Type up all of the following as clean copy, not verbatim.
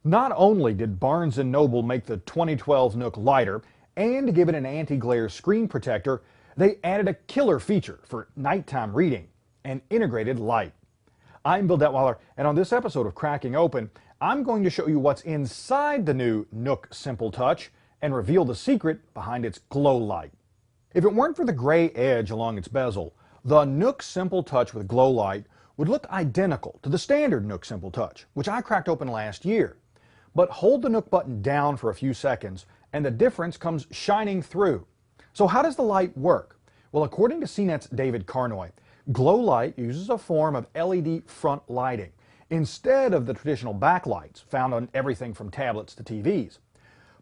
Not only did Barnes & Noble make the 2012 Nook lighter and give it an anti-glare screen protector, they added a killer feature for nighttime reading, an integrated light. I'm Bill Detweiler, and on this episode of Cracking Open, I'm going to show you what's inside the new Nook Simple Touch and reveal the secret behind its Glowlight. If it weren't for the gray edge along its bezel, the Nook Simple Touch with Glowlight would look identical to the standard Nook Simple Touch, which I cracked open last year. But hold the Nook button down for a few seconds and the difference comes shining through. So how does the light work? Well, according to CNET's David Carnoy, Glowlight uses a form of LED front lighting instead of the traditional backlights found on everything from tablets to TVs.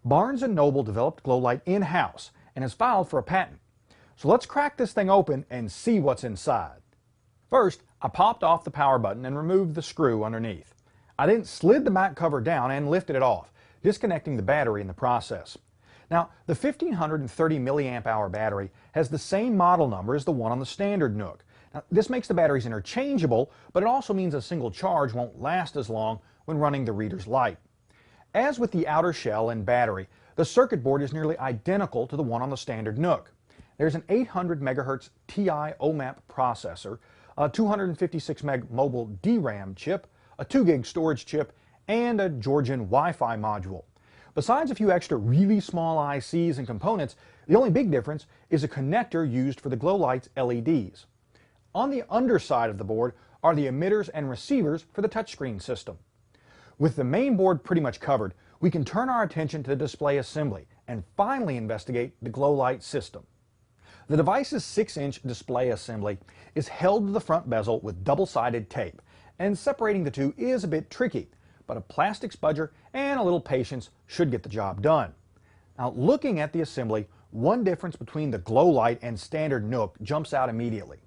Barnes & Noble developed Glowlight in-house and has filed for a patent. So let's crack this thing open and see what's inside. First, I popped off the power button and removed the screw underneath. I then slid the back cover down and lifted it off, disconnecting the battery in the process. Now, the 1530 milliamp hour battery has the same model number as the one on the standard Nook. Now, this makes the batteries interchangeable, but it also means a single charge won't last as long when running the reader's light. As with the outer shell and battery, the circuit board is nearly identical to the one on the standard Nook. There's an 800 MHz TI OMAP processor, a 256 meg mobile DRAM chip, a 2 gig storage chip, and a Georgian Wi-Fi module. Besides a few extra really small ICs and components, the only big difference is a connector used for the Glowlight's LEDs. On the underside of the board are the emitters and receivers for the touchscreen system. With the main board pretty much covered, we can turn our attention to the display assembly and finally investigate the Glowlight system. The device's 6-inch display assembly is held to the front bezel with double-sided tape, and separating the two is a bit tricky, but a plastic spudger and a little patience should get the job done. Now, looking at the assembly, one difference between the Glowlight and standard Nook jumps out immediately.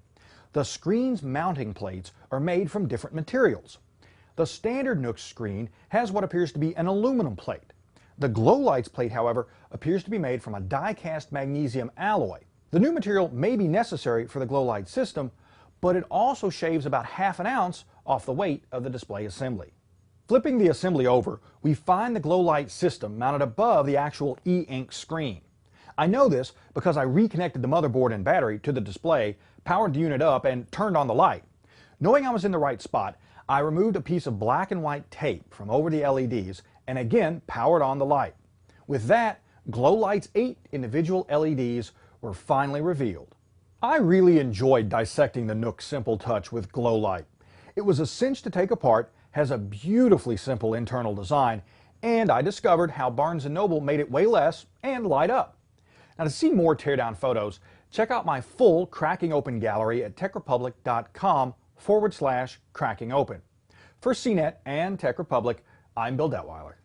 The screen's mounting plates are made from different materials. The standard Nook screen has what appears to be an aluminum plate. The Glowlight's plate, however, appears to be made from a die-cast magnesium alloy. The new material may be necessary for the Glowlight system, but it also shaves about ½ an ounce off the weight of the display assembly. Flipping the assembly over, we find the Glowlight system mounted above the actual e-ink screen. I know this because I reconnected the motherboard and battery to the display, powered the unit up, and turned on the light. Knowing I was in the right spot, I removed a piece of black and white tape from over the LEDs and again powered on the light. With that, Glowlight's 8 individual LEDs were finally revealed. I really enjoyed dissecting the Nook Simple Touch with Glowlight. It was a cinch to take apart, has a beautifully simple internal design, and I discovered how Barnes & Noble made it weigh less and light up. Now, to see more teardown photos, check out my full Cracking Open gallery at techrepublic.com/crackingopen. For CNET and Tech Republic, I'm Bill Detweiler.